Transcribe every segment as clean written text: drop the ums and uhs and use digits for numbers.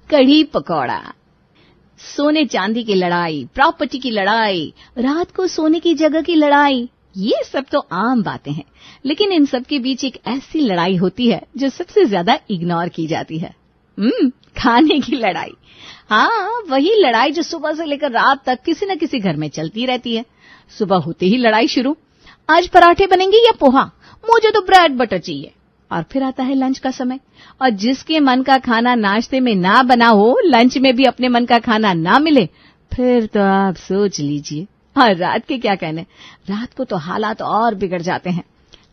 कढ़ी पकौड़ा। सोने चांदी की लड़ाई, प्रॉपर्टी की लड़ाई, रात को सोने की जगह की लड़ाई, ये सब तो आम बातें हैं, लेकिन इन सब के बीच एक ऐसी लड़ाई होती है जो सबसे ज्यादा इग्नोर की जाती है। खाने की लड़ाई। हाँ, वही लड़ाई जो सुबह से लेकर रात तक किसी न किसी घर में चलती रहती है। सुबह होते ही लड़ाई शुरू, आज पराठे बनेंगे या पोहा, मुझे तो ब्रेड बटर चाहिए। और फिर आता है लंच का समय, और जिसके मन का खाना नाश्ते में ना बना हो, लंच में भी अपने मन का खाना ना मिले, फिर तो आप सोच लीजिए। और रात के क्या कहने, रात को तो हालात और बिगड़ जाते हैं।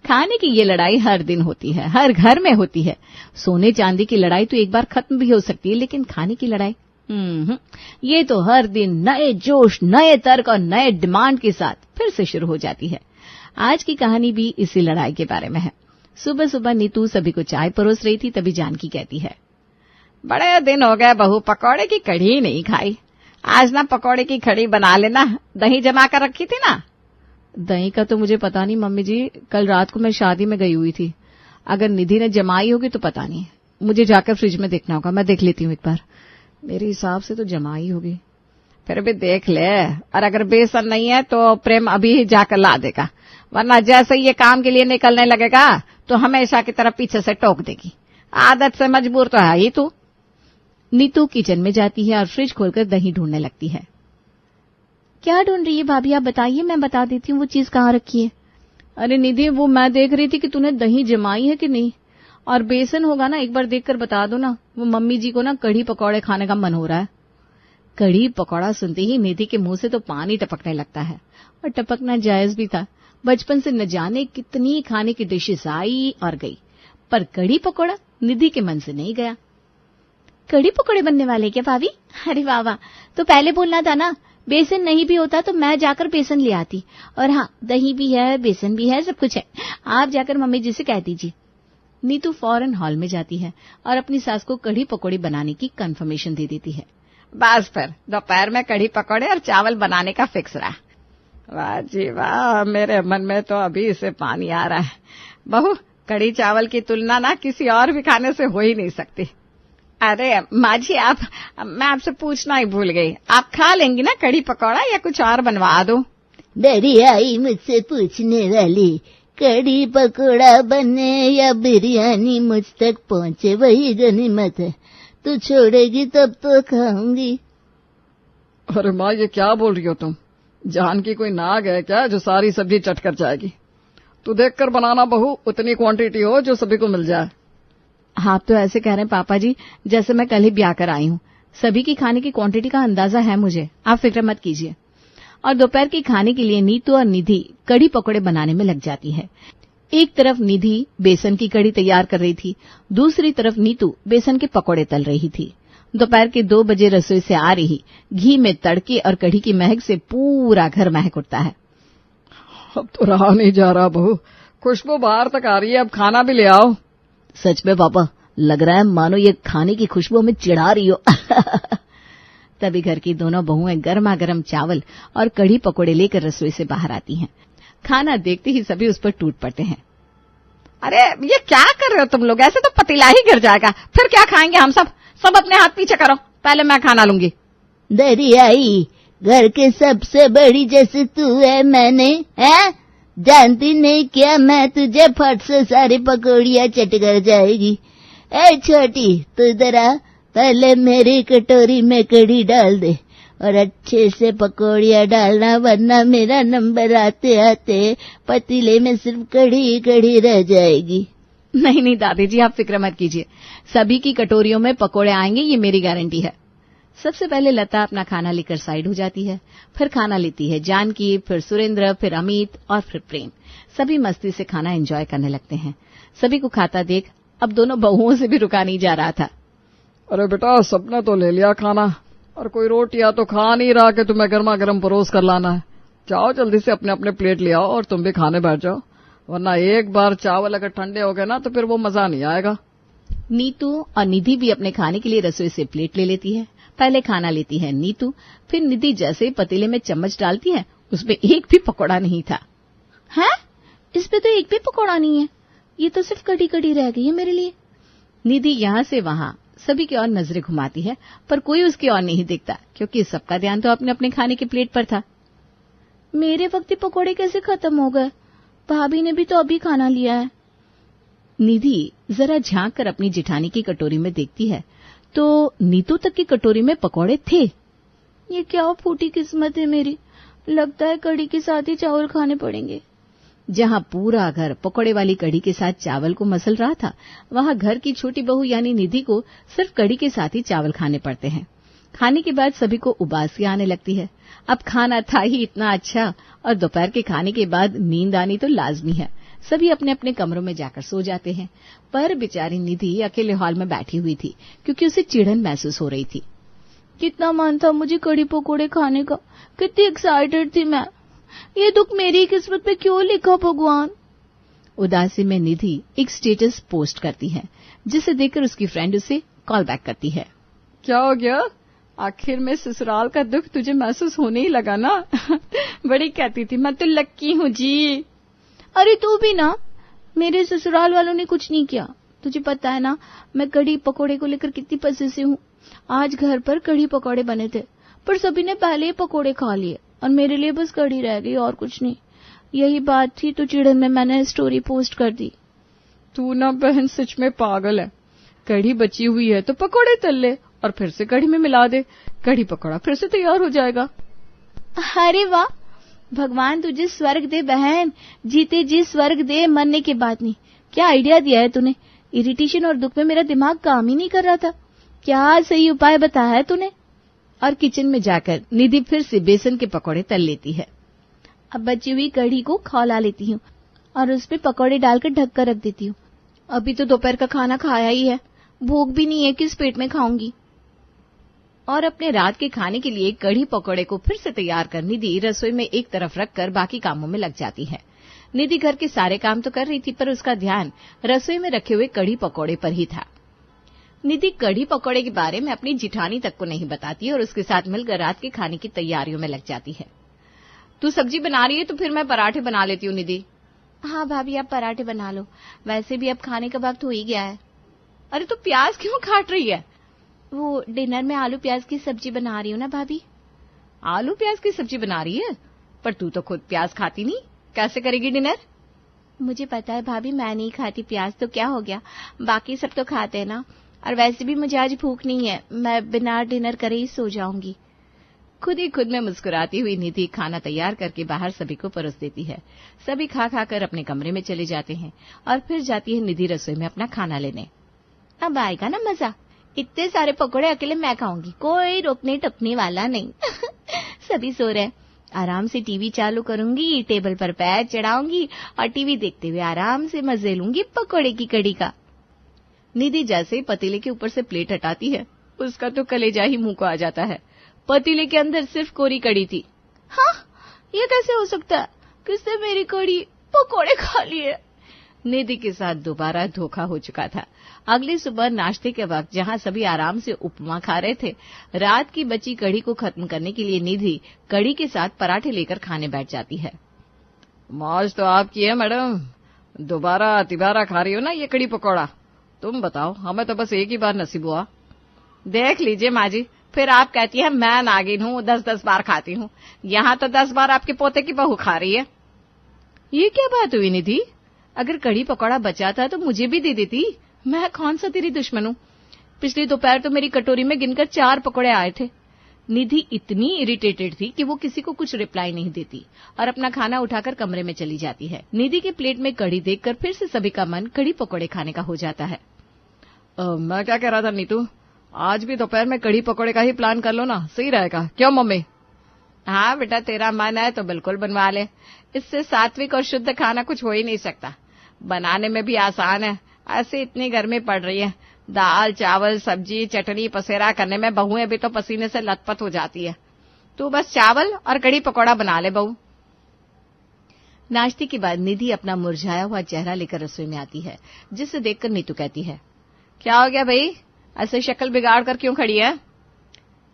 खाने की ये लड़ाई हर दिन होती है, हर घर में होती है। सोने चांदी की लड़ाई तो एक बार खत्म भी हो सकती है, लेकिन खाने की लड़ाई ये तो हर दिन नए जोश, नए तर्क और नए डिमांड के साथ फिर से शुरू हो जाती है। आज की कहानी भी इसी लड़ाई के बारे में है। सुबह सुबह नीतू सभी को चाय परोस रही थी, तभी जानकी कहती है, बड़े दिन हो गए बहू, पकौड़े की कढ़ी नहीं खाई। आज ना पकौड़े की कढ़ी बना लेना, दही जमा कर रखी थी ना। दही का तो मुझे पता नहीं मम्मी जी, कल रात को मैं शादी में गई हुई थी। अगर निधि ने जमाई होगी तो पता नहीं, मुझे जाकर फ्रिज में देखना होगा, मैं देख लेती हूँ एक बार। मेरे हिसाब से तो जमाई होगी। फिर भी देख ले, और अगर बेसन नहीं है तो प्रेम अभी जाकर ला देगा, वरना जैसे ये काम के लिए निकलने लगेगा तो हमेशा की तरह पीछे से टोक देगी। आदत से मजबूर तो है ही तू। नीतू किचन में जाती है और फ्रिज खोलकर दही ढूंढने लगती है। क्या ढूंढ रही है भाभी, आप बताइए, मैं बता देती हूँ वो चीज कहाँ रखी है। अरे निधि, वो मैं देख रही थी कि तूने दही जमाई है कि नहीं, और बेसन होगा ना, एक बार देखकर बता दो ना। वो मम्मी जी को ना कढ़ी पकौड़े खाने का मन हो रहा है। कढ़ी पकौड़ा सुनते ही निधि के मुंह से तो पानी टपकने लगता है, और टपकना जायज भी था। बचपन से न जाने कितनी खाने की डिशेस आई और गई, पर कढ़ी पकौड़ा निधि के मन से नहीं गया। कढ़ी पकौड़े बनने वाले क्या भाभी? अरे वाह वाह, तो पहले बोलना था ना। बेसन नहीं भी होता तो मैं जाकर बेसन ले आती, और हाँ, दही भी है, बेसन भी है, सब कुछ है। आप जाकर मम्मी जी से कह दीजिए। नीतू फौरन हॉल में जाती है और अपनी सास को कढ़ी पकौड़ी बनाने की कंफर्मेशन दे देती है। बस फिर दोपहर में कढ़ी पकौड़े और चावल बनाने का फिक्स रहा। वाह जी वाह, मेरे मन में तो अभी से पानी आ रहा है। बहू, कढ़ी चावल की तुलना ना किसी और भी खाने से हो ही नहीं सकती। अरे माँ जी, मैं आपसे पूछना ही भूल गई, आप खा लेंगी ना कढ़ी पकौड़ा या कुछ और बनवा दो? डरी आई मुझसे पूछने वाली, कढ़ी पकौड़ा बने या बिरयानी मुझ तक पहुँचे वही गनीमत है। तू छोड़ेगी तब तो खाऊंगी। अरे माँ, ये क्या बोल रही हो तुम? जान की कोई नाग है क्या जो सारी सब्जी चट कर जाएगी? तू देख कर बनाना बहू, उतनी क्वांटिटी हो जो सभी को मिल जाए। आप तो ऐसे कह रहे हैं पापा जी जैसे मैं कल ही ब्याह कर आई हूँ। सभी की खाने की क्वांटिटी का अंदाजा है मुझे, आप फिक्र मत कीजिए। और दोपहर की खाने के लिए नीतू और निधि कढ़ी पकौड़े बनाने में लग जाती है। एक तरफ निधि बेसन की कढ़ी तैयार कर रही थी, दूसरी तरफ नीतू बेसन के पकौड़े तल रही थी। दोपहर के 2 बजे रसोई से आ रही घी में तड़के और कढ़ी की महक से पूरा घर महक उठता है। अब तो रहा नहीं जा रहा बहू, खुशबू बाहर तक आ रही है, अब खाना भी ले आओ। सच में पापा, लग रहा है मानो ये खाने की खुशबू में चिढ़ा रही हो। तभी घर की दोनों बहुएं गर्मा गर्म चावल और कढ़ी पकौड़े लेकर रसोई से बाहर आती हैं। खाना देखते ही सभी उस पर टूट पड़ते हैं। अरे ये क्या कर रहे हो तुम लोग, ऐसे तो पतीला ही गिर जाएगा, फिर क्या खाएंगे हम सब? सब अपने हाथ पीछे करो, पहले मैं खाना लूंगी। दरियाई, घर के सबसे बड़ी जैसे तू है, मैंने है जानती नहीं क्या मैं तुझे फट से सारी पकौड़ियाँ चट कर जाएगी। ए छोटी, तू इधर आ, पहले मेरी कटोरी में कढ़ी डाल दे और अच्छे से पकौड़ियाँ डालना, वरना मेरा नंबर आते आते पतीले में सिर्फ कढ़ी कढ़ी रह जाएगी। नहीं नहीं दादी जी, आप फिक्र मत कीजिए, सभी की कटोरियों में पकौड़े आएंगे, ये मेरी गारंटी है। सबसे पहले लता अपना खाना लेकर साइड हो जाती है, फिर खाना लेती है जानकी, फिर सुरेंद्र, फिर अमित और फिर प्रेम। सभी मस्ती से खाना एंजॉय करने लगते हैं। सभी को खाता देख अब दोनों बहुओं से भी रुका नहीं जा रहा था। अरे बेटा, सबने तो ले लिया खाना, और कोई रोटियां तो खा नहीं रहा कि तुम्हें गर्मा गर्म परोस कर लाना है। जाओ जल्दी से अपने अपने प्लेट ले आओ और तुम भी खाने बैठ जाओ, वरना एक बार चावल अगर ठंडे हो गए ना तो फिर वो मजा नहीं आएगा। नीतू और निधि भी अपने खाने के लिए रसोई से प्लेट ले लेती है। पहले खाना लेती है नीतू, फिर निधि जैसे ही पतीले में चम्मच डालती है उसमें एक भी पकौड़ा नहीं था। है, इसमें तो एक भी पकौड़ा नहीं है, ये तो सिर्फ कड़ी कड़ी रह गई है मेरे लिए। निधि यहाँ से वहाँ सभी की ओर नजरें घुमाती है, पर कोई उसकी ओर नहीं देखता, क्योंकि सबका ध्यान तो अपने अपने खाने की प्लेट पर था। मेरे वक्त ही पकोड़े कैसे खत्म हो गए? भाभी ने भी तो अभी खाना लिया है। निधि जरा झांक कर अपनी जिठानी की कटोरी में देखती है तो नीतू तक की कटोरी में पकौड़े थे। ये क्या फूटी किस्मत है मेरी, लगता है कड़ी के साथ ही चावल खाने पड़ेंगे। जहां पूरा घर पकौड़े वाली कड़ी के साथ चावल को मसल रहा था, वहां घर की छोटी बहू यानी निधि को सिर्फ कड़ी के साथ ही चावल खाने पड़ते हैं। खाने के बाद सभी को उबासी आने लगती है। अब खाना था ही इतना अच्छा, और दोपहर के खाने के बाद नींद आनी तो लाजमी है। सभी अपने अपने कमरों में जाकर सो जाते हैं, पर बेचारी निधि अकेले हॉल में बैठी हुई थी, क्योंकि उसे चिढ़न महसूस हो रही थी। कितना मन था मुझे कड़ी पकोड़े खाने का, कितनी एक्साइटेड थी मैं। ये दुख मेरी किस्मत पे क्यों लिखा भगवान। उदासी में निधि एक स्टेटस पोस्ट करती है, जिसे देखकर उसकी फ्रेंड उसे कॉल बैक करती है। क्या हो गया? आखिर में ससुराल का दुख तुझे महसूस होने ही लगा ना? बड़ी कहती थी मैं तो लक्की हूँ जी। अरे तू भी ना, मेरे ससुराल वालों ने कुछ नहीं किया। तुझे पता है ना मैं कड़ी पकोड़े को लेकर कितनी पसेसिव हूँ। आज घर पर कड़ी पकोड़े बने थे, पर सभी ने पहले ही पकोड़े खा लिए और मेरे लिए बस कड़ी रह गई और कुछ नहीं। यही बात थी तो चिड़न में मैंने स्टोरी पोस्ट कर दी। तू ना बहन सच में पागल है। कड़ी बची हुई है तो पकोड़े तल ले और फिर से कड़ी में मिला दे, कड़ी पकोड़ा फिर से तैयार हो जाएगा। अरे वाह, भगवान तुझे स्वर्ग दे बहन, जीते जी स्वर्ग दे, मरने के बाद नहीं। क्या आइडिया दिया है तूने। इरिटेशन और दुख में मेरा दिमाग काम ही नहीं कर रहा था। क्या सही उपाय बताया है तूने। और किचन में जाकर निधि फिर से बेसन के पकौड़े तल लेती है। अब बची हुई कढ़ी को खौला लेती हूँ और उस पे पकौड़े डालकर ढक कर रख देती हूँ। अभी तो दोपहर का खाना खाया ही है, भूख भी नहीं है, किस पेट में खाऊंगी। और अपने रात के खाने के लिए कढ़ी पकौड़े को फिर से तैयार कर निधि रसोई में एक तरफ रखकर बाकी कामों में लग जाती है। निधि घर के सारे काम तो कर रही थी, पर उसका ध्यान रसोई में रखे हुए कढ़ी पकौड़े पर ही था। निधि कढ़ी पकौड़े के बारे में अपनी जिठानी तक को नहीं बताती और उसके साथ मिलकर रात के खाने की तैयारियों में लग जाती है। तू सब्जी बना रही है तो फिर मैं पराठे बना लेती हूँ निधि। हाँ भाभी आप पराठे बना लो, वैसे भी अब खाने का वक्त हो ही गया है। अरे तो प्याज क्यों काट रही है? वो डिनर में आलू प्याज की सब्जी बना रही हूँ ना भाभी। आलू प्याज की सब्जी बना रही है? पर तू तो खुद प्याज खाती नहीं, कैसे करेगी डिनर? मुझे पता है भाभी, मैं नहीं खाती प्याज तो क्या हो गया, बाकी सब तो खाते हैं ना। और वैसे भी मुझे आज भूख नहीं है, मैं बिना डिनर करे ही सो जाऊंगी। खुद ही खुद में मुस्कुराती हुई निधि खाना तैयार करके बाहर सभी को परोस देती है। सभी खा खाकर अपने कमरे में चले जाते हैं और फिर जाती है निधि रसोई में अपना खाना लेने। अब आएगा ना मजा, इतने सारे पकोड़े अकेले मैं खाऊंगी, कोई रोकने टोकने वाला नहीं। सभी सो रहे, आराम से टीवी चालू करूंगी, टेबल पर पैर चढ़ाऊंगी और टीवी देखते हुए आराम से मजे लूंगी पकोड़े की कड़ी का। निधि जैसे ही पतीले के ऊपर से प्लेट हटाती है, उसका तो कलेजा ही मुंह को आ जाता है। पतीले के अंदर सिर्फ कोरी कड़ी थी। हाँ, ये कैसे हो सकता है? किसने मेरी कड़ी पकोड़े खा लिए? निधि के साथ दोबारा धोखा हो चुका था। अगली सुबह नाश्ते के वक्त जहां सभी आराम से उपमा खा रहे थे, रात की बची कड़ी को खत्म करने के लिए निधि कड़ी के साथ पराठे लेकर खाने बैठ जाती है। मौज तो आपकी है मैडम, दोबारा तिबारा खा रही हो ना ये कड़ी पकौड़ा। तुम बताओ, हमें तो बस एक ही बार नसीब हुआ। देख लीजिए माँ जी, फिर आप कहती है मैं नागिन हूँ, 10-10 बार खाती हूँ। यहाँ तो 10 बार आपके पोते की बहू खा रही है। ये क्या बात हुई निधि? अगर कड़ी पकौड़ा बचा था तो मुझे भी दे देती, मैं कौन सा तेरी दुश्मन हूँ। पिछली दोपहर तो मेरी कटोरी में गिनकर 4 पकौड़े आए थे। निधि इतनी इरिटेटेड थी कि वो किसी को कुछ रिप्लाई नहीं देती और अपना खाना उठाकर कमरे में चली जाती है। निधि के प्लेट में कड़ी देखकर फिर से सभी का मन कड़ी पकौड़े खाने का हो जाता है। मैं क्या कह रहा था नीतू, आज भी दोपहर में कड़ी पकौड़े का ही प्लान कर लो ना, सही रहेगा। क्यों मम्मी? हाँ बेटा, तेरा मन है तो बिल्कुल बनवा ले। इससे सात्विक और शुद्ध खाना कुछ हो ही नहीं सकता। बनाने में भी आसान है। ऐसे इतनी गर्मी पड़ रही है, दाल चावल सब्जी चटनी पसेरा करने में बहुएं भी तो पसीने से लथपथ हो जाती है। तू बस चावल और कड़ी पकौड़ा बना ले बहू। नाश्ते के बाद निधि अपना मुरझाया हुआ चेहरा लेकर रसोई में आती है, जिसे देखकर नीतू कहती है, क्या हो गया भाई, ऐसे शक्ल बिगाड़ कर क्यों खड़ी है?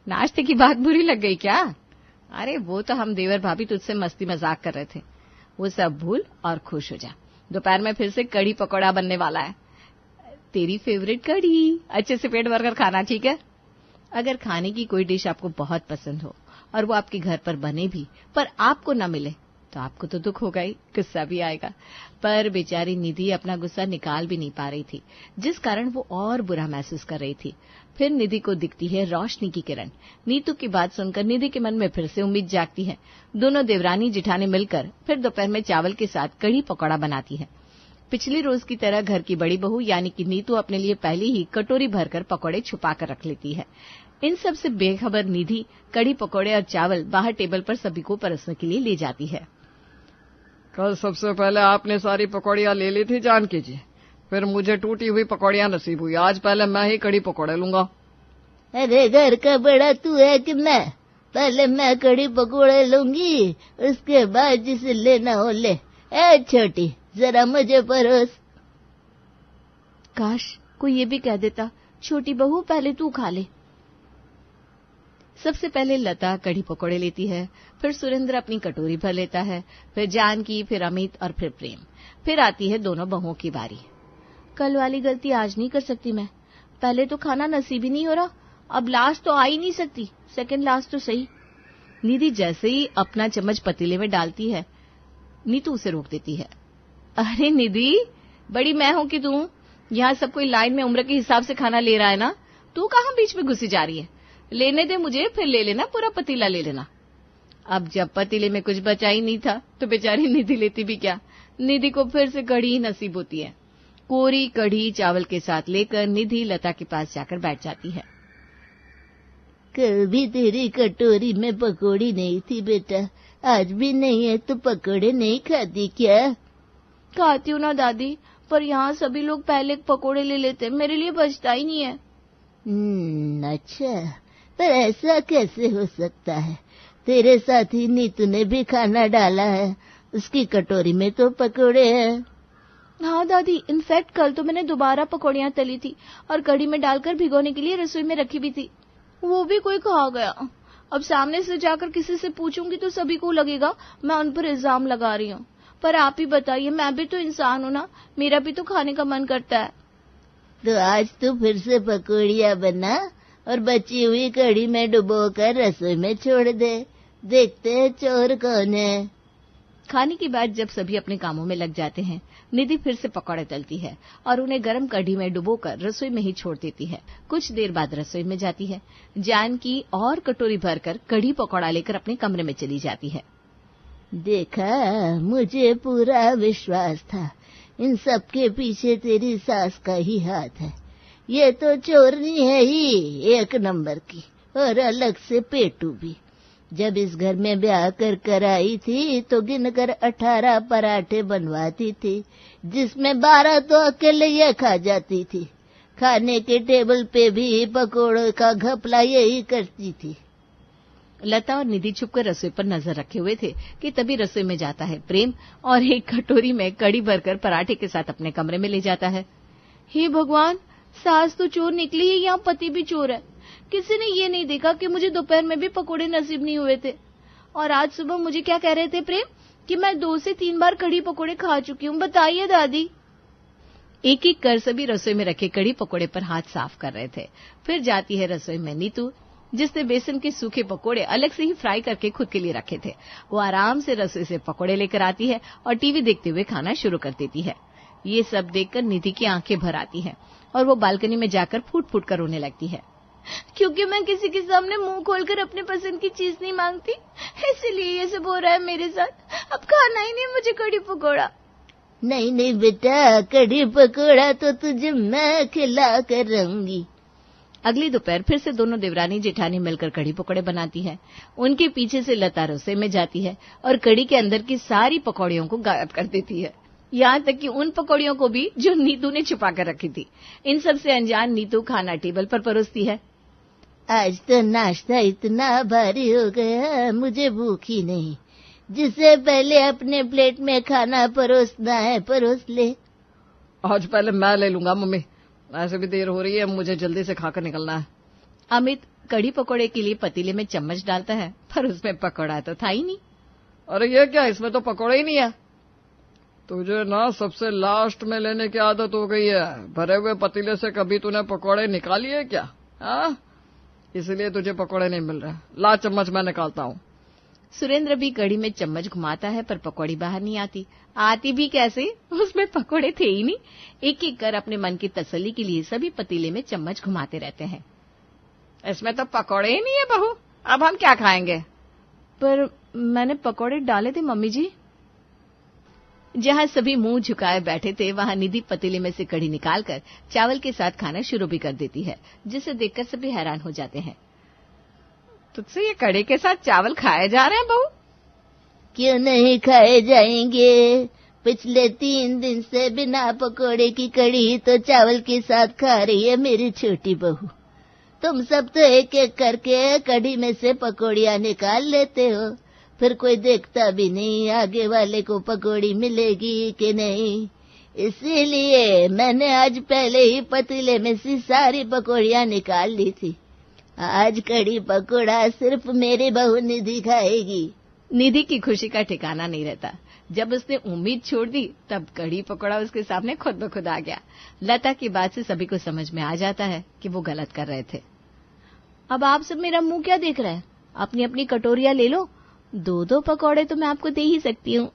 नाश्ते की बात बुरी लग गई क्या? अरे वो तो हम देवर भाभी तुझसे मस्ती मजाक कर रहे थे, वो सब भूल और खुश हो जा। दोपहर में फिर से कड़ी पकौड़ा बनने वाला है। तेरी फेवरेट कढ़ी। अच्छे से पेट भरकर खाना, ठीक है। अगर खाने की कोई डिश आपको बहुत पसंद हो और वो आपके घर पर बने भी पर आपको न मिले तो आपको तो दुख होगा ही, गुस्सा भी आएगा। पर बेचारी निधि अपना गुस्सा निकाल भी नहीं पा रही थी, जिस कारण वो और बुरा महसूस कर रही थी। फिर निधि को दिखती है रोशनी की किरण। नीतू की बात सुनकर निधि के मन में फिर से उम्मीद जागती है। दोनों देवरानी जिठानी मिलकर फिर दोपहर में चावल के साथ कढ़ी पकौड़ा बनाती है। पिछली रोज की तरह घर की बड़ी बहू यानी कि नीतू अपने लिए पहले ही कटोरी भरकर पकौड़े छुपा कर रख लेती है। इन सब से बेखबर निधि कढ़ी पकौड़े और चावल बाहर टेबल पर सभी को परोसने के लिए ले जाती है। कल सबसे पहले आपने सारी पकौड़ियां ले ली थी जानकी जी, फिर मुझे टूटी हुई पकौड़ियां नसीब हुई। आज पहले मैं ही कढ़ी पकौड़े लूंगा। अरे घर का बड़ा तू है कि मैं? पहले मैं कढ़ी पकौड़े लूंगी, उसके बाद जिसे लेना हो ले। ए छोटी, जरा मुझे परोस। काश कोई ये भी कह देता, छोटी बहू पहले तू खा ले। सबसे पहले लता कढ़ी पकौड़े लेती है, फिर सुरेंद्र अपनी कटोरी भर लेता है, फिर जानकी, फिर अमित और फिर प्रेम। फिर आती है दोनों बहुओं की बारी। कल वाली गलती आज नहीं कर सकती मैं। पहले तो खाना नसीब ही नहीं हो रहा, अब लास्ट तो आ ही नहीं सकती, सेकंड लास्ट तो सही। निधि जैसे ही अपना चम्मच पतीले में डालती है, नीतू उसे रोक देती है। अरे निधि, बड़ी मैं हूं कि तू? यहाँ सब कोई लाइन में उम्र के हिसाब से खाना ले रहा है ना, तू कहाँ बीच में घुसी जा रही है? लेने दे मुझे, फिर ले लेना, पूरा पतीला ले लेना। अब जब पतीले में कुछ बचा ही नहीं था तो बेचारी निधि लेती भी क्या। निधि को फिर से कढ़ी नसीब होती है। कोरी कढ़ी चावल के साथ लेकर निधि लता के पास जाकर बैठ जाती है। कल भी तेरी कटोरी में पकौड़ी नहीं थी बेटा, आज भी नहीं है तो पकौड़े नहीं खाती क्या? खाती हूँ ना दादी, पर यहाँ सभी लोग पहले पकौड़े ले लेते, मेरे लिए बचता ही नहीं है। अच्छा, पर ऐसा कैसे हो सकता है? तेरे साथी नीतू ने भी खाना डाला है, उसकी कटोरी में तो पकौड़े हैं। हाँ दादी, इनफैक्ट कल तो मैंने दोबारा पकौड़ियां तली थी और कढ़ी में डालकर भिगोने के लिए रसोई में रखी भी थी, वो भी कोई खा गया। अब सामने से जाकर किसी से पूछूंगी तो सभी को लगेगा मैं उन पर इल्जाम लगा रही हूँ। पर आप ही बताइए, मैं भी तो इंसान हूँ ना, मेरा भी तो खाने का मन करता है। तो आज तो फिर से पकौड़ियां बना और बची हुई कढ़ी में डुबोकर रसोई में छोड़ दे, देखते हैं चोर कौन है। खाने के बाद जब सभी अपने कामों में लग जाते हैं, निधि फिर से पकौड़े तलती है और उन्हें गर्म कढ़ी में डुबोकर रसोई में ही छोड़ देती है। कुछ देर बाद रसोई में जाती है। जानकी और कटोरी भरकर कढ़ी पकौड़ा लेकर अपने कमरे में चली जाती है। देखा, मुझे पूरा विश्वास था इन सब के पीछे तेरी सास का ही हाथ है। ये तो चोरनी है ही एक नंबर की, और अलग से पेटू भी। जब इस घर में ब्याह कर आई थी तो गिनकर 18 पराठे बनवाती थी, जिसमें 12 तो अकेले ये खा जाती थी। खाने के टेबल पे भी पकोड़ों का घपला यही करती थी। लता और निधि छुपकर रसोई पर नजर रखे हुए थे कि तभी रसोई में जाता है प्रेम और एक कटोरी में कढ़ी भरकर पराठे के साथ अपने कमरे में ले जाता है। हे भगवान, सास तो चोर निकली है, यहाँ पति भी चोर है। किसी ने ये नहीं देखा कि मुझे दोपहर में भी पकोड़े नसीब नहीं हुए थे, और आज सुबह मुझे क्या कह रहे थे प्रेम कि मैं 2 से 3 बार कढ़ी पकोड़े खा चुकी हूँ। बताइए दादी। एक एक कर सभी रसोई में रखे कढ़ी पकोड़े पर हाथ साफ कर रहे थे। फिर जाती है रसोई में नीतू, जिसने बेसन के सूखे पकोड़े अलग से ही फ्राई करके खुद के लिए रखे थे। वो आराम से रसोई से पकोड़े लेकर आती है और टीवी देखते हुए खाना शुरू कर देती है। ये सब देखकर निधि की आंखें भर आती हैं और वो बालकनी में जाकर फूट फूट कर रोने लगती है। क्योंकि मैं किसी के सामने मुंह खोलकर अपने पसंद की चीज नहीं मांगती, इसीलिए ये सब हो रहा है मेरे साथ। अब खाना ही नहीं मुझे कढ़ी पकोड़ा। नहीं नहीं बेटा, कढ़ी पकोड़ा तो तुझे मैं खिला कर रहूंगी। अगली दोपहर फिर से दोनों देवरानी जेठानी मिलकर कढ़ी पकौड़े बनाती है। उनके पीछे से लता रसोई में जाती है और कढ़ी के अंदर की सारी पकौड़ियों को गायब कर देती है, यहाँ तक कि उन पकौड़ियों को भी जो नीतू ने छुपा कर रखी थी। इन सब से अनजान नीतू खाना टेबल पर परोसती है। आज तो नाश्ता इतना भारी हो गया, मुझे भूख ही नहीं। जिसे पहले अपने प्लेट में खाना परोसना है परोस ले। आज पहले मैं ले लूंगा मम्मी, ऐसे भी देर हो रही है, मुझे जल्दी से खाकर निकलना है। अमित कढ़ी पकोड़े के लिए पतीले में चम्मच डालता है, पर उसमें पकोड़ा तो था ही नहीं। अरे ये क्या, इसमें तो पकोड़े ही नहीं है। तुझे ना सबसे लास्ट में लेने की आदत हो गई है। भरे हुए पतीले से कभी तूने पकौड़े निकाली है क्या? हाँ, इसलिए तुझे पकौड़े नहीं मिल रहे। ला चम्मच, मैं निकालता हूँ। सुरेंद्र भी कढ़ी में चम्मच घुमाता है पर पकौड़ी बाहर नहीं आती। आती भी कैसे, उसमें पकौड़े थे ही नहीं। एक एक कर अपने मन की तसल्ली के लिए सभी पतीले में चम्मच घुमाते रहते हैं। इसमें तो पकौड़े ही नहीं है बहू, अब हम क्या खाएंगे? पर मैंने पकौड़े डाले थे मम्मी जी। जहां सभी मुंह झुकाए बैठे थे वहां निधि पतीले में से कढ़ी निकालकर चावल के साथ खाना शुरू भी कर देती है, जिसे देखकर सभी हैरान हो जाते हैं। तुझसे ये कढ़ी के साथ चावल खाए जा रहे हैं बहू? क्यों नहीं खाए जाएंगे? पिछले 3 दिन से बिना पकोड़े की कढ़ी तो चावल के साथ खा रही है मेरी छोटी बहू। तुम सब तो एक एक करके कढ़ी में से पकौड़ियां निकाल लेते हो, फिर कोई देखता भी नहीं आगे वाले को पकौड़ी मिलेगी कि नहीं। इसीलिए मैंने आज पहले ही पतीले में से सारी पकौड़ियां निकाल ली थी। आज कढ़ी पकौड़ा सिर्फ मेरी बहू निधि खाएगी। निधि की खुशी का ठिकाना नहीं रहता। जब उसने उम्मीद छोड़ दी तब कढ़ी पकौड़ा उसके सामने खुद ब खुद आ गया। लता की बात से सभी को समझ में आ जाता है कि वो गलत कर रहे थे। अब आप सब मेरा मुंह क्या देख रहे हैं? अपनी अपनी कटोरियां ले लो, 2-2 पकौड़े तो मैं आपको दे ही सकती हूँ।